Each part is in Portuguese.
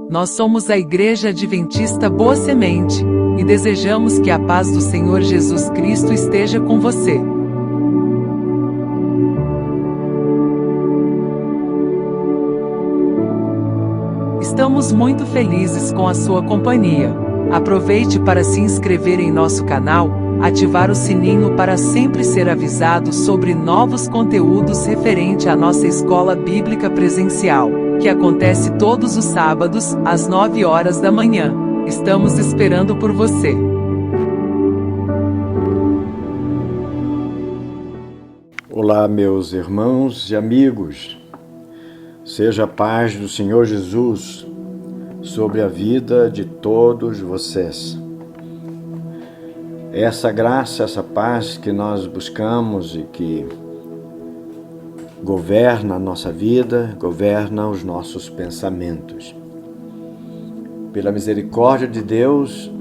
Nós somos a Igreja Adventista Boa Semente e desejamos que a paz do Senhor Jesus Cristo esteja com você. Estamos muito felizes com a sua companhia. Aproveite para se inscrever em nosso canal, ativar o sininho para sempre ser avisado sobre novos conteúdos referente à nossa escola bíblica presencial, que acontece todos os sábados, às 9 horas da manhã. Estamos esperando por você. Olá, meus irmãos e amigos. Seja a paz do Senhor Jesus sobre a vida de todos vocês. Essa graça, essa paz que nós buscamos e que governa a nossa vida, governa os nossos pensamentos. Pela misericórdia de Deus,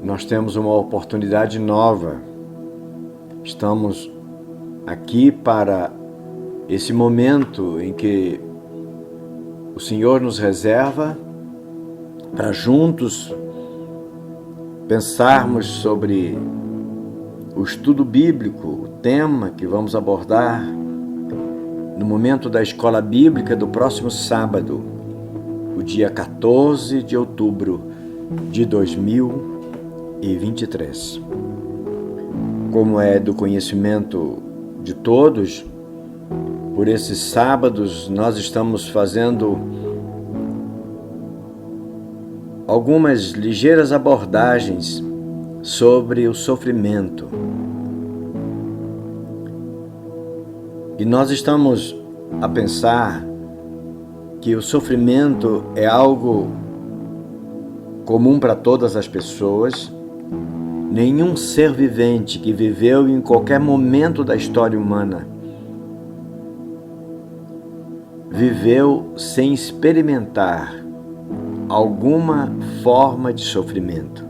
nós temos uma oportunidade nova. Estamos aqui para esse momento em que o Senhor nos reserva para juntos pensarmos sobre o estudo bíblico, o tema que vamos abordar no momento da escola bíblica do próximo sábado, o dia 14 de outubro de 2023. Como é do conhecimento de todos, por esses sábados nós estamos fazendo algumas ligeiras abordagens sobre o sofrimento. E nós estamos a pensar que o sofrimento é algo comum para todas as pessoas. Nenhum ser vivente que viveu em qualquer momento da história humana viveu sem experimentar alguma forma de sofrimento.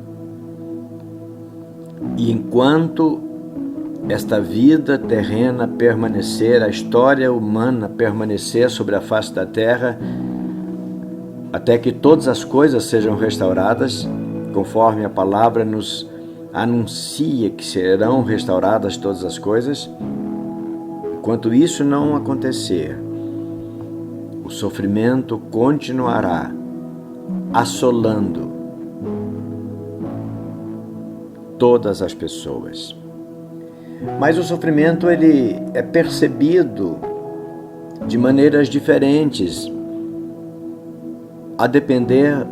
E enquanto esta vida terrena permanecer, a história humana permanecer sobre a face da terra, até que todas as coisas sejam restauradas, conforme a palavra nos anuncia que serão restauradas todas as coisas, enquanto isso não acontecer, o sofrimento continuará assolando todas as pessoas. Mas o sofrimento ele é percebido de maneiras diferentes, a depender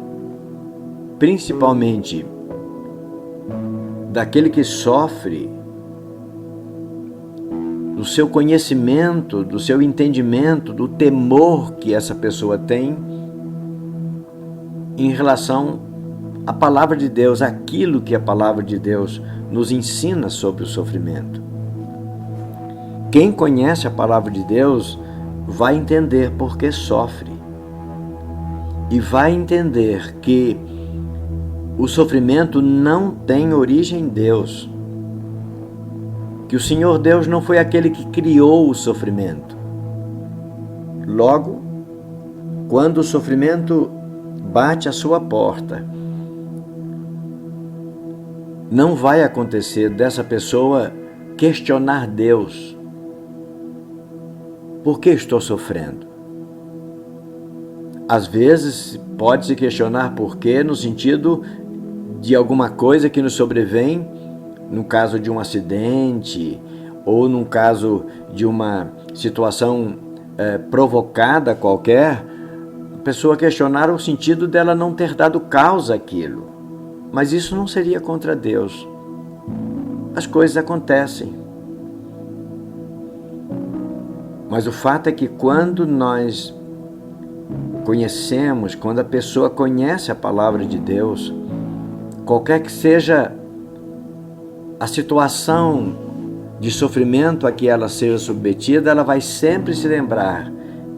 principalmente daquele que sofre, do seu conhecimento, do seu entendimento, do temor que essa pessoa tem em relação à palavra de Deus, aquilo que a palavra de Deus nos ensina sobre o sofrimento. Quem conhece a palavra de Deus vai entender por que sofre e vai entender que o sofrimento não tem origem em Deus, que o Senhor Deus não foi aquele que criou o sofrimento. Logo, quando o sofrimento bate à sua porta, não vai acontecer dessa pessoa questionar Deus. Por que estou sofrendo? Às vezes pode se questionar por quê, no sentido de alguma coisa que nos sobrevém, no caso de um acidente ou no caso de uma situação provocada qualquer, a pessoa questionar o sentido dela não ter dado causa àquilo. Mas isso não seria contra Deus. As coisas acontecem. Mas o fato é que quando nós conhecemos, quando a pessoa conhece a palavra de Deus, qualquer que seja a situação de sofrimento a que ela seja submetida, ela vai sempre se lembrar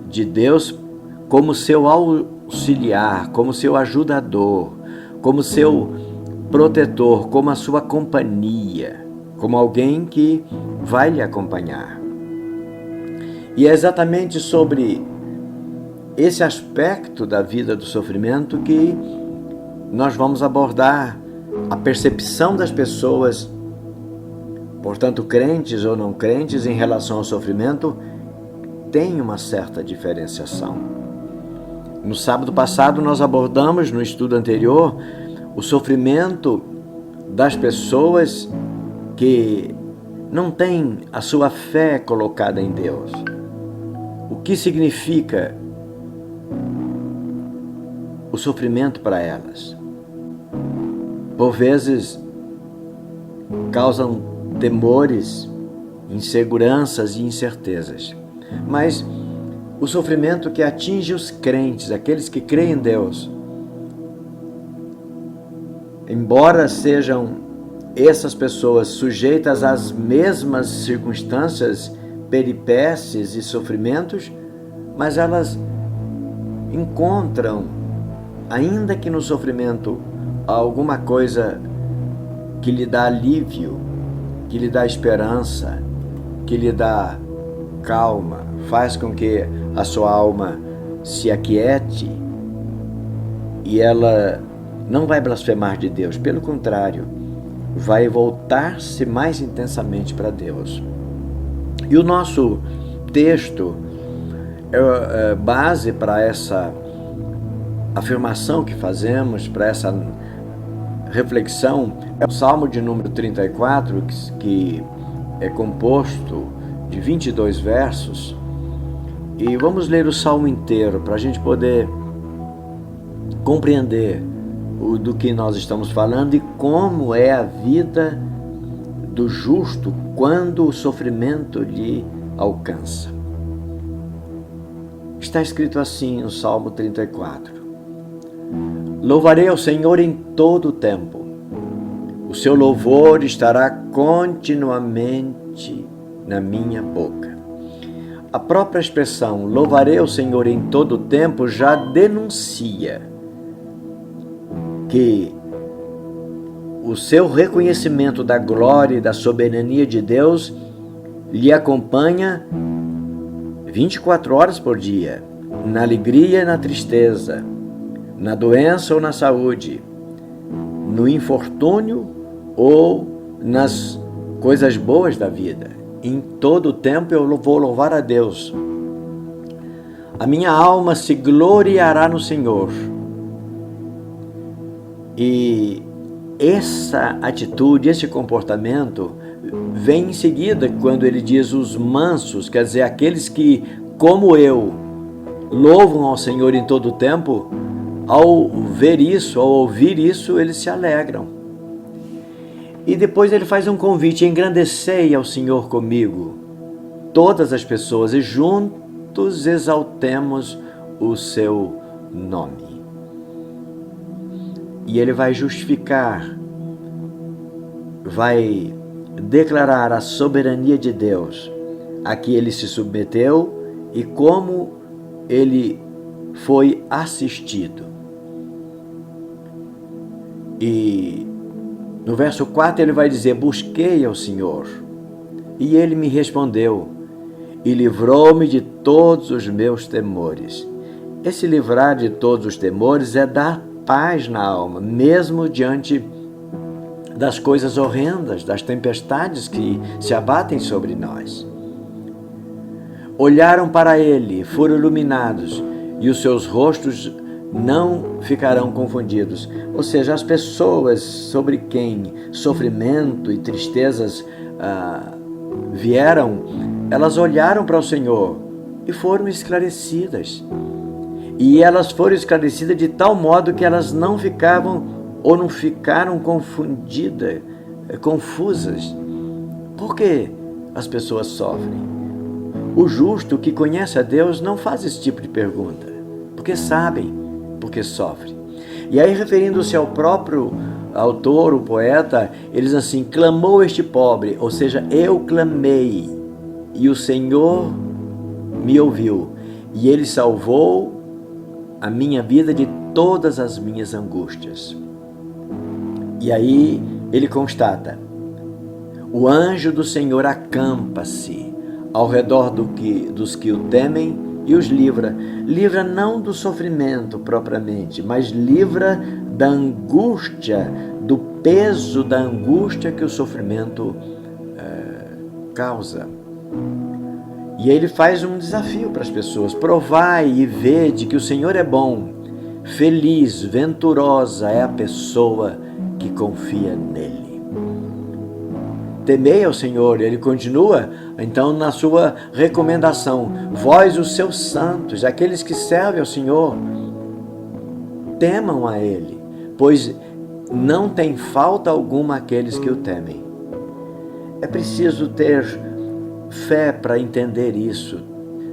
de Deus como seu auxiliar, como seu ajudador, como seu protetor, como a sua companhia, como alguém que vai lhe acompanhar. E é exatamente sobre esse aspecto da vida do sofrimento que nós vamos abordar. A percepção das pessoas, portanto, crentes ou não crentes, em relação ao sofrimento, tem uma certa diferenciação. No sábado passado, nós abordamos, no estudo anterior, o sofrimento das pessoas que não têm a sua fé colocada em Deus. O que significa o sofrimento para elas? Por vezes, causam temores, inseguranças e incertezas. Mas o sofrimento que atinge os crentes, aqueles que creem em Deus, embora sejam essas pessoas sujeitas às mesmas circunstâncias, peripécias e sofrimentos, mas elas encontram, ainda que no sofrimento, alguma coisa que lhe dá alívio, que lhe dá esperança, que lhe dá calma, faz com que a sua alma se aquiete e ela não vai blasfemar de Deus, pelo contrário, vai voltar-se mais intensamente para Deus. E o nosso texto é base para essa afirmação que fazemos, para essa reflexão, é o Salmo de número 34, que é composto de 22 versos. E vamos ler o Salmo inteiro para a gente poder compreender do que nós estamos falando e como é a vida do justo quando o sofrimento lhe alcança. Está escrito assim no Salmo 34: Louvarei ao Senhor em todo o tempo. O seu louvor estará continuamente na minha boca. A própria expressão louvarei ao Senhor em todo o tempo já denuncia que o seu reconhecimento da glória e da soberania de Deus lhe acompanha 24 horas por dia, na alegria e na tristeza, na doença ou na saúde, no infortúnio ou nas coisas boas da vida. Em todo o tempo eu vou louvar a Deus. A minha alma se gloriará no Senhor. E essa atitude, esse comportamento vem em seguida quando ele diz os mansos, quer dizer, aqueles que, como eu, louvam ao Senhor em todo o tempo. Ao ver isso, ao ouvir isso, eles se alegram. E depois ele faz um convite: engrandecei ao Senhor comigo, todas as pessoas, e juntos exaltemos o seu nome. E ele vai justificar, vai declarar a soberania de Deus, a que ele se submeteu e como ele foi assistido. E no verso 4 ele vai dizer: busquei ao Senhor, e ele me respondeu, e livrou-me de todos os meus temores. Esse livrar de todos os temores é dar paz na alma, mesmo diante das coisas horrendas, das tempestades que se abatem sobre nós. Olharam para ele, foram iluminados, e os seus rostos não ficarão confundidos. Ou seja, as pessoas sobre quem sofrimento e tristezas vieram, elas olharam para o Senhor e foram esclarecidas. E elas foram esclarecidas de tal modo que elas não ficavam ou não ficaram confundidas, confusas. Por que as pessoas sofrem? O justo que conhece a Deus não faz esse tipo de pergunta, porque sabem porque sofre. E aí, referindo-se ao próprio autor, o poeta, ele diz assim: clamou este pobre, ou seja, eu clamei, e o Senhor me ouviu, e ele salvou a minha vida de todas as minhas angústias. E aí ele constata: o anjo do Senhor acampa-se ao redor dos que o temem e os livra. Livra não do sofrimento propriamente, mas livra da angústia, do peso da angústia que o sofrimento causa. E ele faz um desafio para as pessoas: provai e vede que o Senhor é bom, feliz, venturosa é a pessoa que confia nele. Temei ao Senhor, ele continua então na sua recomendação: vós os seus santos, aqueles que servem ao Senhor, temam a ele, pois não tem falta alguma aqueles que o temem. É preciso ter fé para entender isso,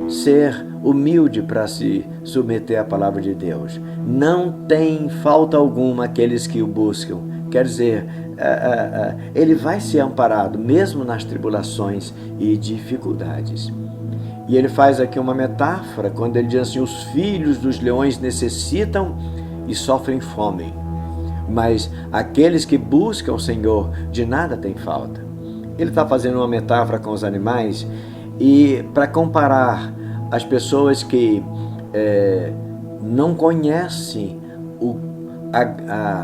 ser humilde para se submeter à palavra de Deus. Não tem falta alguma aqueles que o buscam. Quer dizer, ele vai ser amparado mesmo nas tribulações e dificuldades. E ele faz aqui uma metáfora quando ele diz assim: os filhos dos leões necessitam e sofrem fome, mas aqueles que buscam o Senhor de nada têm falta. Ele está fazendo uma metáfora com os animais e para comparar as pessoas que não conhecem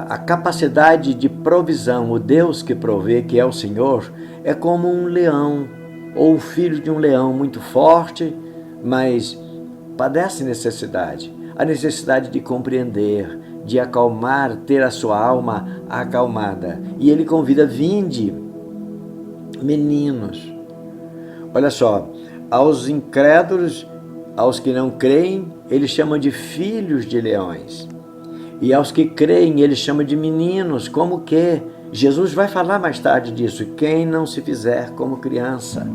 a capacidade de provisão, o Deus que provê, que é o Senhor, é como um leão ou o filho de um leão muito forte, mas padece necessidade, a necessidade de compreender, de acalmar, ter a sua alma acalmada. E ele convida: vinde, meninos. Olha só, aos incrédulos, aos que não creem, ele chama de filhos de leões. E aos que creem, ele chama de meninos. Como que? Jesus vai falar mais tarde disso: quem não se fizer como criança.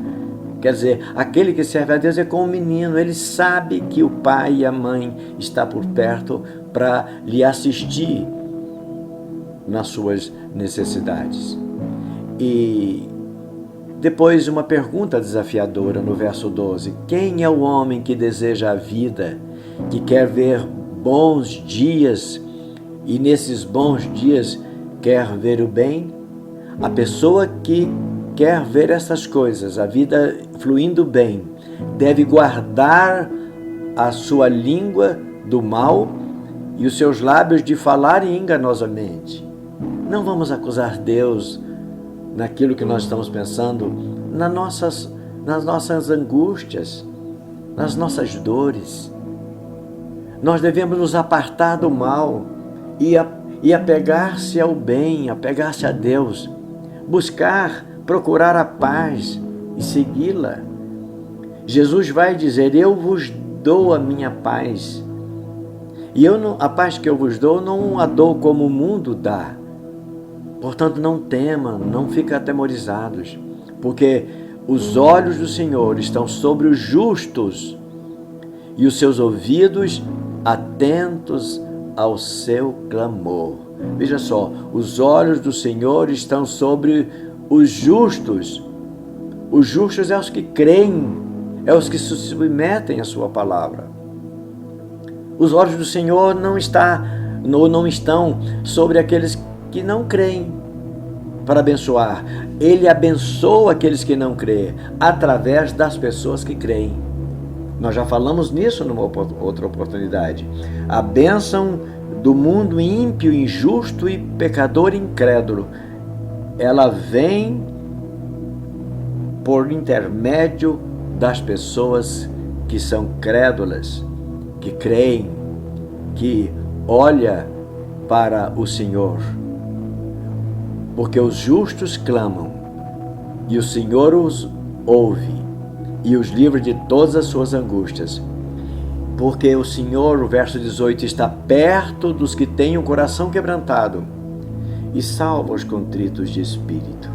Quer dizer, aquele que serve a Deus é como um menino. Ele sabe que o pai e a mãe estão por perto para lhe assistir nas suas necessidades. E depois uma pergunta desafiadora no verso 12: quem é o homem que deseja a vida, que quer ver bons dias e nesses bons dias quer ver o bem? A pessoa que quer ver essas coisas, a vida fluindo bem, deve guardar a sua língua do mal e os seus lábios de falarem enganosamente. Não vamos acusar Deus naquilo que nós estamos pensando, nas nossas angústias, nas nossas dores. Nós devemos nos apartar do mal e apegar-se ao bem, apegar-se a Deus, procurar a paz e segui-la. Jesus vai dizer: eu vos dou a minha paz. E a paz que eu vos dou, não a dou como o mundo dá. Portanto, não temam, não fiquem atemorizados, porque os olhos do Senhor estão sobre os justos e os seus ouvidos atentos ao seu clamor. Veja só, os olhos do Senhor estão sobre os justos. Os justos é os que creem, é os que se submetem à sua palavra. Os olhos do Senhor não estão sobre aqueles que não creem para abençoar. Ele abençoa aqueles que não creem através das pessoas que creem. Nós já falamos nisso numa outra oportunidade. A bênção do mundo ímpio, injusto e pecador incrédulo, ela vem por intermédio das pessoas que são crédulas, que creem, que olham para o Senhor. Porque os justos clamam e o Senhor os ouve e os livra de todas as suas angústias. Porque o Senhor, o verso 18, está perto dos que têm o coração quebrantado e salva os contritos de espírito.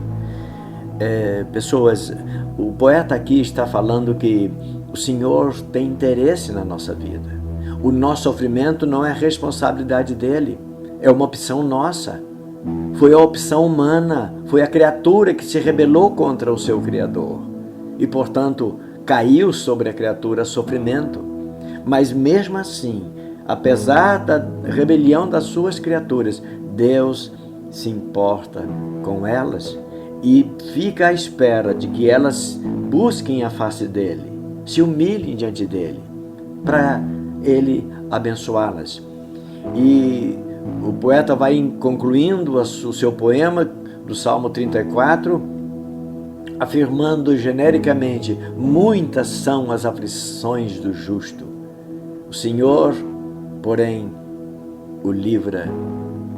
Pessoas, o poeta aqui está falando que o Senhor tem interesse na nossa vida. O nosso sofrimento não é responsabilidade dele, é uma opção nossa. Foi a opção humana, foi a criatura que se rebelou contra o seu Criador. E, portanto, caiu sobre a criatura sofrimento. Mas mesmo assim, apesar da rebelião das suas criaturas, Deus se importa com elas e fica à espera de que elas busquem a face dele, se humilhem diante dele, para ele abençoá-las. E o poeta vai concluindo o seu poema do Salmo 34, afirmando genericamente: muitas são as aflições do justo, o Senhor, porém, o livra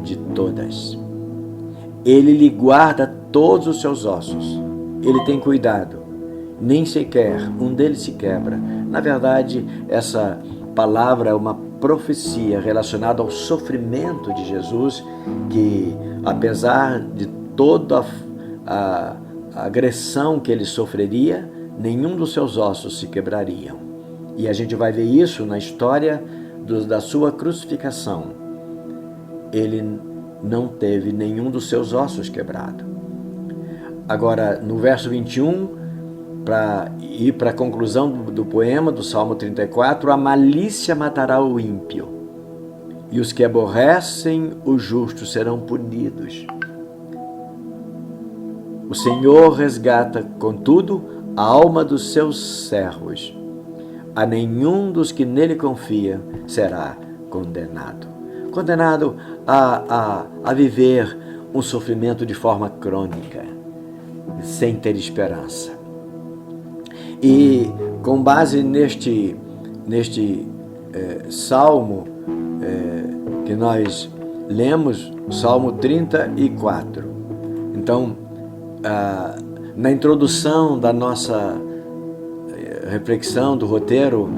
de todas. Ele lhe guarda todos os seus ossos, ele tem cuidado, nem sequer um deles se quebra. Na verdade, essa palavra é uma profecia relacionada ao sofrimento de Jesus, que apesar de toda a agressão que ele sofreria, nenhum dos seus ossos se quebrariam. E a gente vai ver isso na história da sua crucificação. Ele não teve nenhum dos seus ossos quebrado. Agora, no verso 21, para ir para a conclusão do poema do Salmo 34, a malícia matará o ímpio, e os que aborrecem o justo serão punidos. O Senhor resgata, contudo, a alma dos seus servos. A nenhum dos que nele confia será condenado. Condenado a viver um sofrimento de forma crônica, sem ter esperança. E com base neste salmo que nós lemos, o Salmo 34. Então, na introdução da nossa reflexão do roteiro,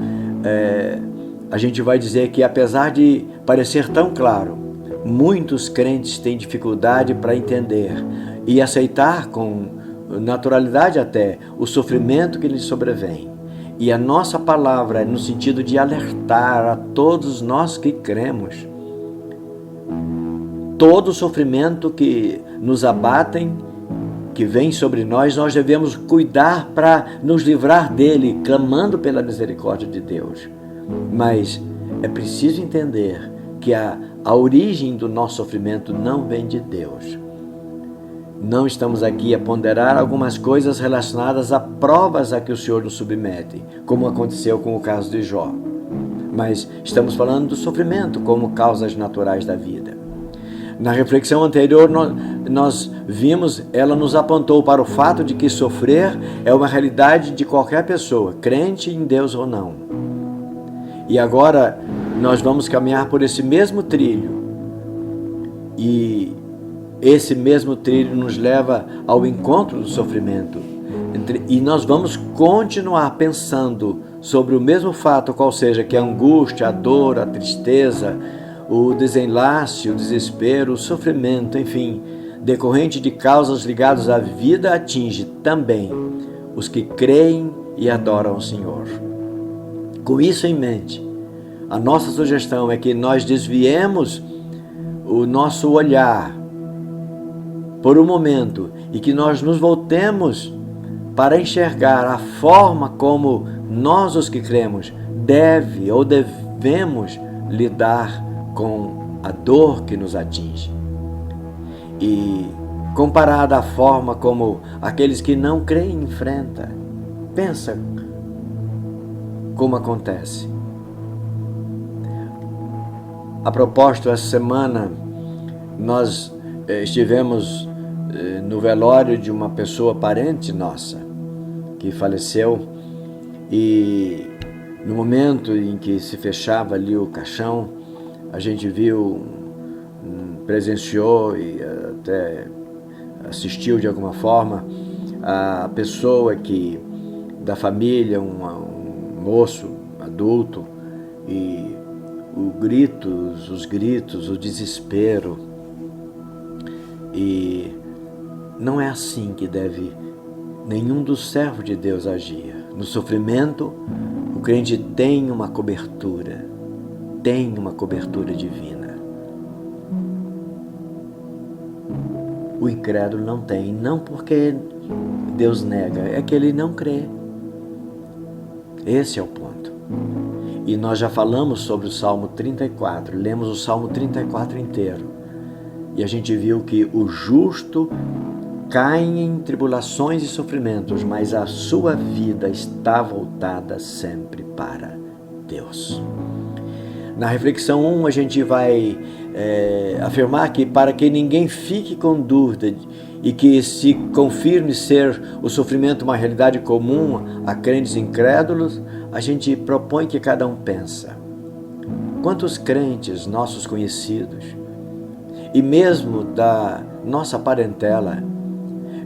a gente vai dizer que, apesar de parecer tão claro, muitos crentes têm dificuldade para entender e aceitar com naturalidade até o sofrimento que lhes sobrevém. E a nossa palavra é no sentido de alertar a todos nós que cremos. Todo sofrimento que nos abatem, que vem sobre nós, nós devemos cuidar para nos livrar dele, clamando pela misericórdia de Deus. Mas é preciso entender que a origem do nosso sofrimento não vem de Deus. Não estamos aqui a ponderar algumas coisas relacionadas a provas a que o Senhor nos submete, como aconteceu com o caso de Jó. Mas estamos falando do sofrimento como causas naturais da vida. Na reflexão anterior, nós vimos, ela nos apontou para o fato de que sofrer é uma realidade de qualquer pessoa, crente em Deus ou não. E agora nós vamos caminhar por esse mesmo trilho. E esse mesmo trilho nos leva ao encontro do sofrimento. E nós vamos continuar pensando sobre o mesmo fato, qual seja, que a angústia, a dor, a tristeza, o desenlace, o desespero, o sofrimento, enfim, decorrente de causas ligadas à vida, atinge também os que creem e adoram o Senhor. Com isso em mente, a nossa sugestão é que nós desviemos o nosso olhar por um momento e que nós nos voltemos para enxergar a forma como nós, os que cremos, devemos lidar com a dor que nos atinge. E comparada à forma como aqueles que não creem enfrentam, pensa como acontece. A propósito, essa semana nós estivemos no velório de uma pessoa parente nossa que faleceu, e no momento em que se fechava ali o caixão, a gente viu, presenciou e até assistiu de alguma forma a pessoa da família, um moço adulto, e os gritos, o desespero. E não é assim que deve nenhum dos servos de Deus agir. No sofrimento, o crente tem uma cobertura divina. O incrédulo não tem, não porque Deus nega, é que ele não crê. Esse é o ponto. E nós já falamos sobre o Salmo 34, lemos o Salmo 34 inteiro. E a gente viu que o justo cai em tribulações e sofrimentos, mas a sua vida está voltada sempre para Deus. Na reflexão 1, a gente vai afirmar que para que ninguém fique com dúvida e que se confirme ser o sofrimento uma realidade comum a crentes incrédulos, a gente propõe que cada um pensa: quantos crentes nossos conhecidos e mesmo da nossa parentela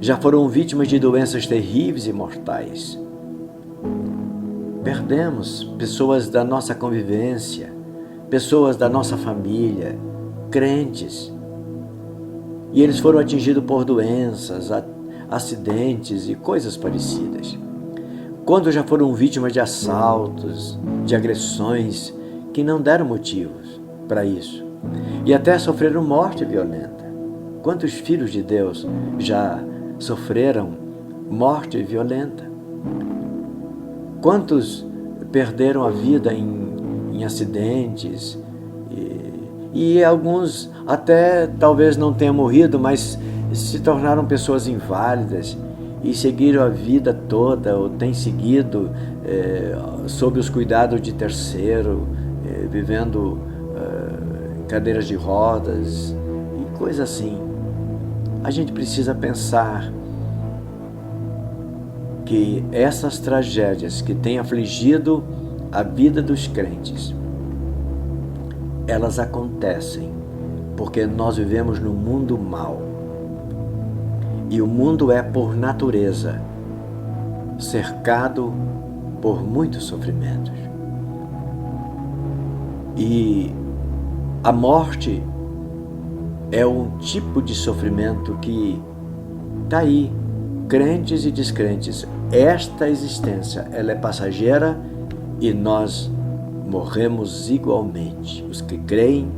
já foram vítimas de doenças terríveis e mortais? Perdemos pessoas da nossa convivência, pessoas da nossa família, crentes, e eles foram atingidos por doenças, acidentes e coisas parecidas. Quando já foram vítimas de assaltos, de agressões que não deram motivos para isso, e até sofreram morte violenta. Quantos filhos de Deus já sofreram morte violenta? Quantos perderam a vida em acidentes? E alguns até talvez não tenham morrido, mas se tornaram pessoas inválidas e seguiram a vida toda, ou têm seguido sob os cuidados de terceiro, vivendo em cadeiras de rodas e coisa assim. A gente precisa pensar que essas tragédias que têm afligido a vida dos crentes, elas acontecem porque nós vivemos num mundo mau. E o mundo é, por natureza, cercado por muitos sofrimentos. E a morte é um tipo de sofrimento que está aí, crentes e descrentes. Esta existência, ela é passageira e nós morremos igualmente, os que creem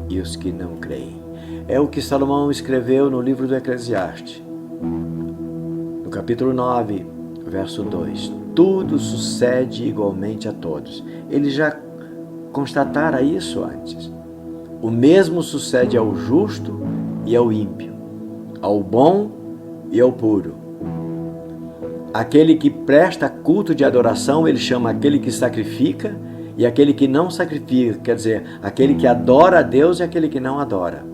e os que não creem. É o que Salomão escreveu no livro do Eclesiastes, no capítulo 9, verso 2. Tudo sucede igualmente a todos. Ele já constatara isso antes. O mesmo sucede ao justo e ao ímpio, ao bom e ao puro. Aquele que presta culto de adoração, ele chama aquele que sacrifica, e aquele que não sacrifica, quer dizer, aquele que adora a Deus e aquele que não adora.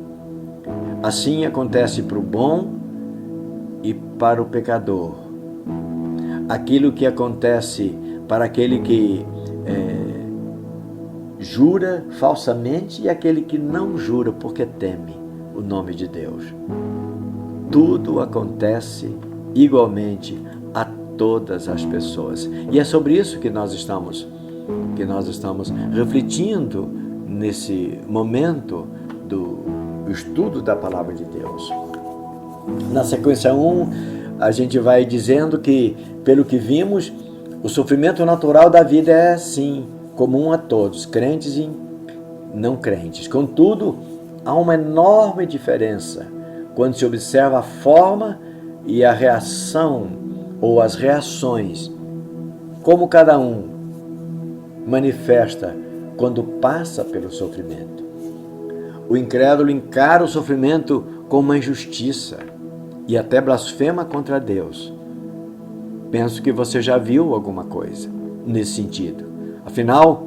Assim acontece para o bom e para o pecador. Aquilo que acontece para aquele que jura falsamente e aquele que não jura porque teme o nome de Deus. Tudo acontece igualmente a todas as pessoas. E é sobre isso que nós estamos refletindo nesse momento do estudo da Palavra de Deus. Na sequência 1, a gente vai dizendo que, pelo que vimos, o sofrimento natural da vida é, sim, comum a todos, crentes e não crentes. Contudo, há uma enorme diferença quando se observa a forma e a reação ou as reações, como cada um manifesta quando passa pelo sofrimento. O incrédulo encara o sofrimento como uma injustiça e até blasfema contra Deus. Penso que você já viu alguma coisa nesse sentido. Afinal,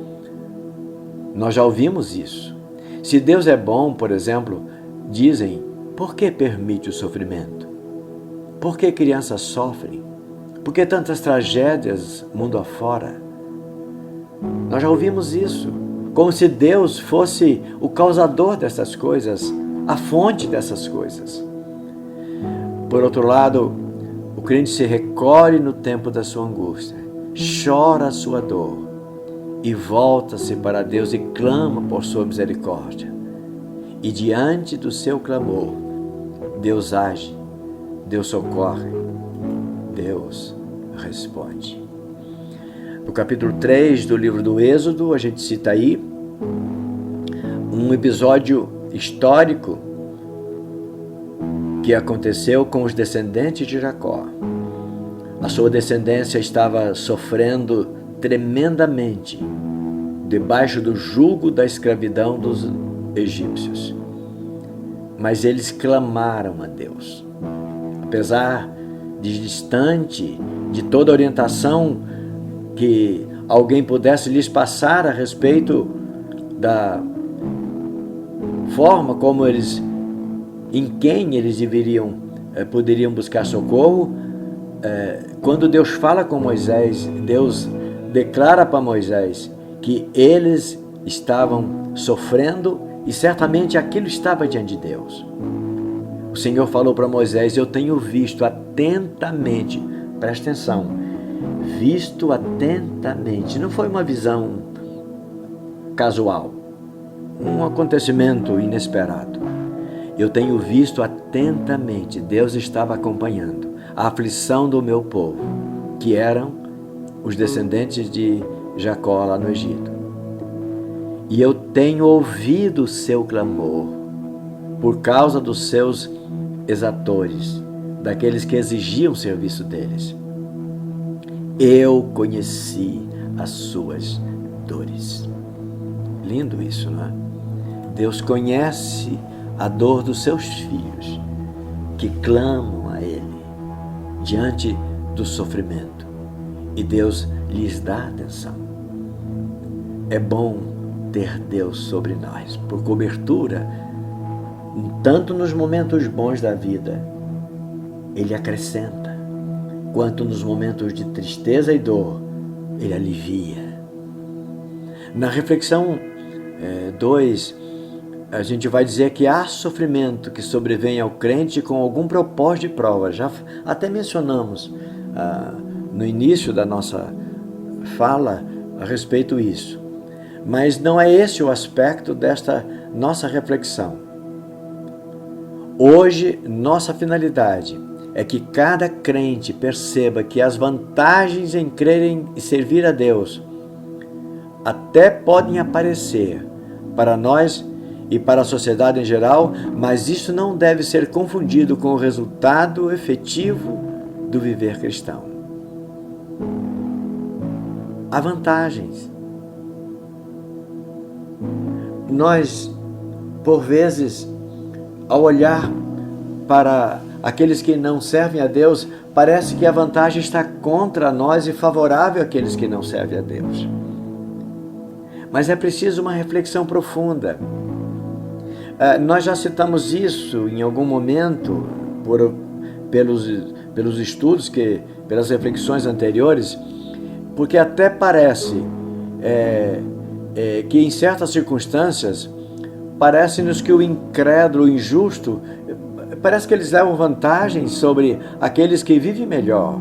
nós já ouvimos isso. Se Deus é bom, por exemplo, dizem: por que permite o sofrimento? Por que crianças sofrem? Por que tantas tragédias mundo afora? Nós já ouvimos isso, como se Deus fosse o causador dessas coisas, a fonte dessas coisas. Por outro lado, o crente se recolhe no tempo da sua angústia, chora a sua dor e volta-se para Deus e clama por sua misericórdia. E diante do seu clamor, Deus age, Deus socorre, Deus responde. No capítulo 3 do livro do Êxodo, a gente cita aí um episódio histórico que aconteceu com os descendentes de Jacó. A sua descendência estava sofrendo tremendamente debaixo do jugo da escravidão dos egípcios. Mas eles clamaram a Deus. Apesar de distante de toda a orientação que alguém pudesse lhes passar a respeito da forma como em quem eles poderiam buscar socorro, quando Deus fala com Moisés, Deus declara para Moisés que eles estavam sofrendo e certamente aquilo estava diante de Deus. O Senhor falou para Moisés: eu tenho visto atentamente, presta atenção, visto atentamente, não foi uma visão casual, um acontecimento inesperado. Eu tenho visto atentamente, Deus estava acompanhando a aflição do meu povo, que eram os descendentes de Jacó lá no Egito. E eu tenho ouvido o seu clamor por causa dos seus exatores, daqueles que exigiam serviço deles. Eu conheci as suas dores. Lindo isso, não é? Deus conhece a dor dos seus filhos que clamam a Ele diante do sofrimento, e Deus lhes dá atenção. É bom ter Deus sobre nós, por cobertura, tanto nos momentos bons da vida, Ele acrescenta, quanto nos momentos de tristeza e dor, Ele alivia. Na reflexão 2, a gente vai dizer que há sofrimento que sobrevém ao crente com algum propósito de prova. Já até mencionamos no início da nossa fala a respeito disso. Mas não é esse o aspecto desta nossa reflexão. Hoje, nossa finalidade é que cada crente perceba que as vantagens em crerem e servir a Deus até podem aparecer para nós e para a sociedade em geral, mas isso não deve ser confundido com o resultado efetivo do viver cristão. Há vantagens. Nós, por vezes, ao olhar para aqueles que não servem a Deus, parece que a vantagem está contra nós e favorável àqueles que não servem a Deus. Mas é preciso uma reflexão profunda. Nós já citamos isso em algum momento pelos estudos, pelas reflexões anteriores, porque até parece que em certas circunstâncias parece-nos que o incrédulo, o injusto, parece que eles levam vantagem sobre aqueles que vivem melhor,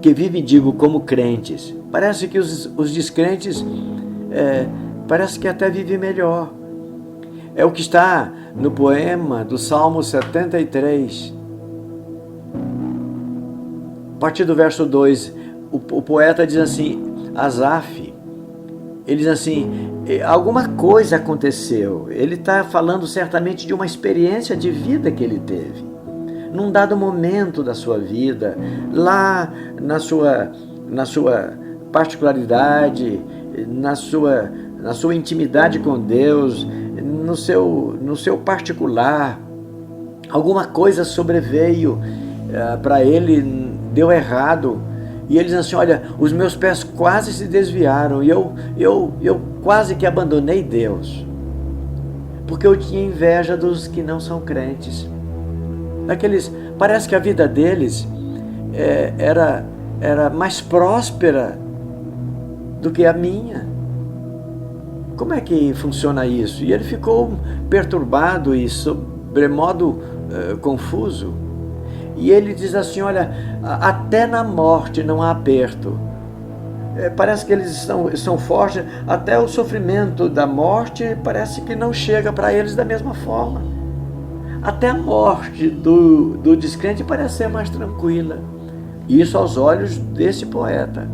que vivem, digo, como crentes. Parece que os descrentes parece que até vivem melhor. É o que está no poema do Salmo 73. A partir do verso 2, o poeta diz assim, Asaf, ele diz assim, alguma coisa aconteceu. Ele está falando certamente de uma experiência de vida que ele teve. Num dado momento da sua vida, lá na sua particularidade, na sua intimidade com Deus, no seu particular, alguma coisa sobreveio para ele, deu errado, e ele diz assim, olha, os meus pés quase se desviaram, e eu quase que abandonei Deus, porque eu tinha inveja dos que não são crentes. Parece que a vida deles era mais próspera do que a minha. Como é que funciona isso? E ele ficou perturbado e sobremodo confuso. E ele diz assim, olha, até na morte não há aperto. Parece que eles são fortes, até o sofrimento da morte parece que não chega para eles da mesma forma. Até a morte do descrente parece ser mais tranquila. Isso aos olhos desse poeta.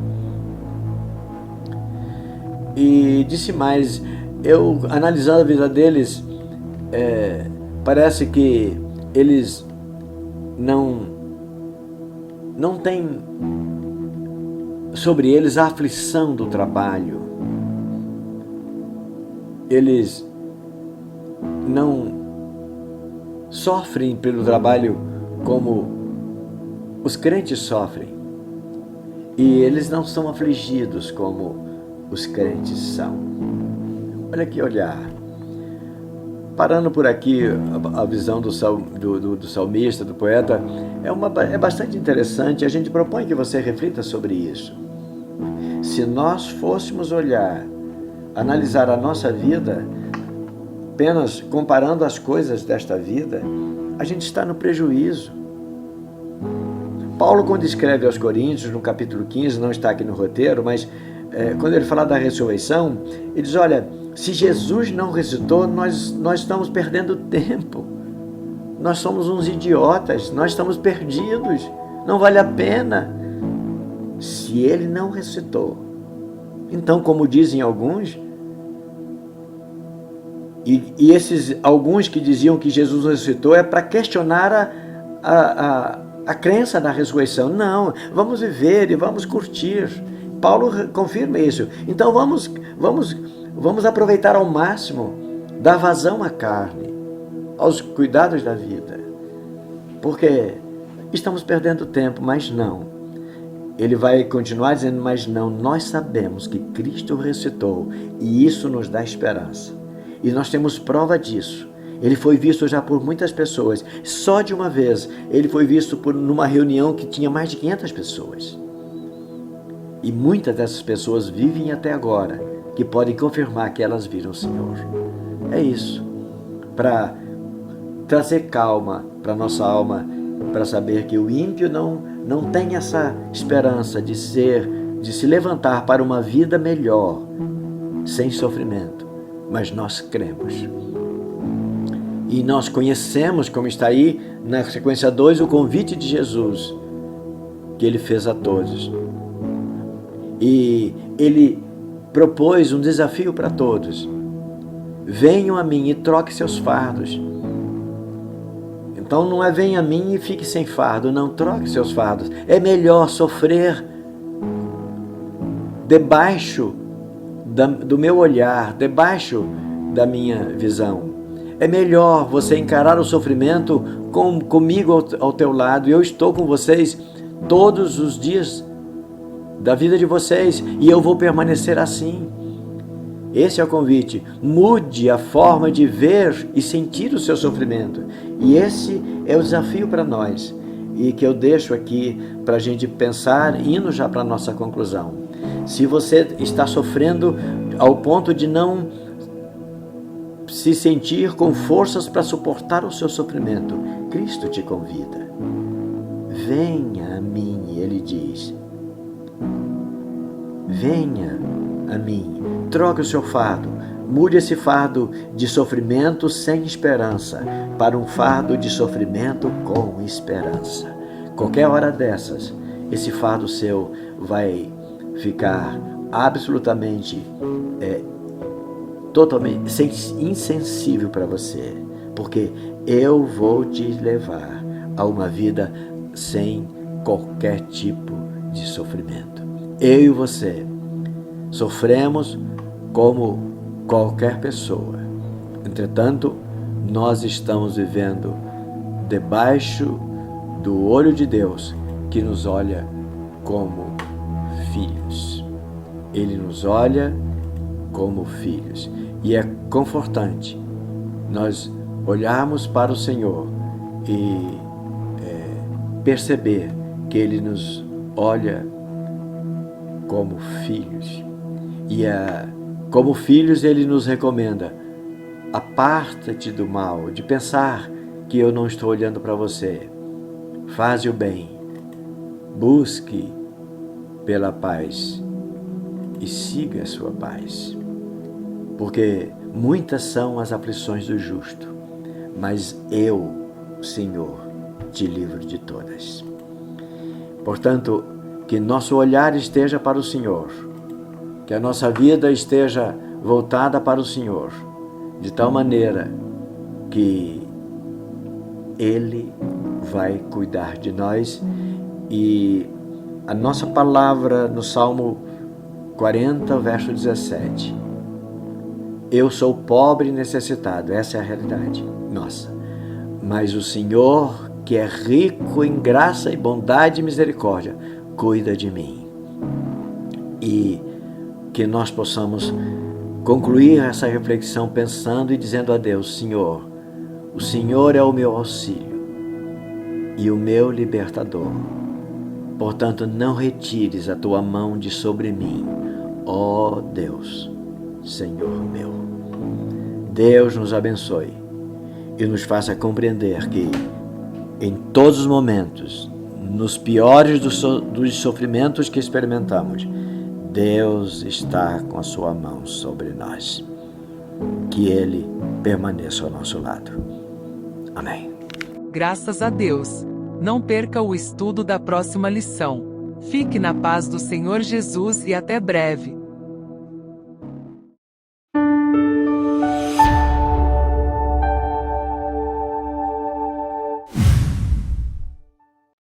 E disse mais, eu analisando a vida deles, parece que eles não têm sobre eles a aflição do trabalho. Eles não sofrem pelo trabalho como os crentes sofrem. E eles não são afligidos como os crentes são. Olha que olhar. Parando por aqui, a visão do salmista, do poeta, é bastante interessante. A gente propõe que você reflita sobre isso. Se nós fôssemos olhar, analisar a nossa vida, apenas comparando as coisas desta vida, a gente está no prejuízo. Paulo, quando escreve aos Coríntios, no capítulo 15, não está aqui no roteiro, mas quando ele fala da ressurreição, ele diz, olha, se Jesus não ressuscitou, nós estamos perdendo tempo. Nós somos uns idiotas, nós estamos perdidos. Não vale a pena. Se ele não ressuscitou. Então, como dizem alguns, e esses alguns que diziam que Jesus ressuscitou é para questionar a crença da ressurreição. Não, vamos viver e vamos curtir. Paulo confirma isso. Então vamos aproveitar ao máximo, dar vazão à carne, aos cuidados da vida, porque estamos perdendo tempo. Mas não, ele vai continuar dizendo, mas não, nós sabemos que Cristo ressuscitou e isso nos dá esperança, e nós temos prova disso. Ele foi visto já por muitas pessoas. Só de uma vez ele foi visto numa reunião que tinha mais de 500 pessoas, e muitas dessas pessoas vivem até agora, que podem confirmar que elas viram o Senhor. É isso, para trazer calma para nossa alma, para saber que o ímpio não tem essa esperança de se levantar para uma vida melhor, sem sofrimento, mas nós cremos. E nós conhecemos, como está aí na sequência 2, o convite de Jesus, que ele fez a todos. E ele propôs um desafio para todos. Venham a mim e troque seus fardos. Então não é venha a mim e fique sem fardo, não, troque seus fardos. É melhor sofrer debaixo do meu olhar, debaixo da minha visão. É melhor você encarar o sofrimento comigo ao teu lado. Eu estou com vocês todos os dias da vida de vocês, e eu vou permanecer assim. Esse é o convite. Mude a forma de ver e sentir o seu sofrimento. E esse é o desafio para nós, e que eu deixo aqui para a gente pensar, indo já para a nossa conclusão. Se você está sofrendo ao ponto de não se sentir com forças para suportar o seu sofrimento, Cristo te convida. Venha a mim, ele diz. Venha a mim, troque o seu fardo, mude esse fardo de sofrimento sem esperança para um fardo de sofrimento com esperança. Qualquer hora dessas, esse fardo seu vai ficar absolutamente, totalmente insensível para você, porque eu vou te levar a uma vida sem qualquer tipo de sofrimento. Eu e você sofremos como qualquer pessoa. Entretanto, nós estamos vivendo debaixo do olho de Deus, que nos olha como filhos. Ele nos olha como filhos. E é confortante nós olharmos para o Senhor e perceber que Ele nos olha como filhos. E como filhos Ele nos recomenda: aparta-te do mal, de pensar que eu não estou olhando para você. Faze o bem, busque pela paz e siga a sua paz. Porque muitas são as aflições do justo, mas eu, Senhor, te livro de todas. Portanto, que nosso olhar esteja para o Senhor, que a nossa vida esteja voltada para o Senhor, de tal maneira que Ele vai cuidar de nós. E a nossa palavra no Salmo 40, verso 17: eu sou pobre e necessitado. Essa é a realidade nossa. Mas o Senhor, que é rico em graça e bondade e misericórdia, cuida de mim. e que nós possamos concluir essa reflexão pensando e dizendo a Deus: Senhor, o Senhor é o meu auxílio e o meu libertador. Portanto, não retires a tua mão de sobre mim, ó Deus, Senhor meu. Deus nos abençoe e nos faça compreender que, em todos os momentos, nos piores dos sofrimentos que experimentamos, Deus está com a sua mão sobre nós. Que Ele permaneça ao nosso lado. Amém. Graças a Deus. Não perca o estudo da próxima lição. Fique na paz do Senhor Jesus e até breve.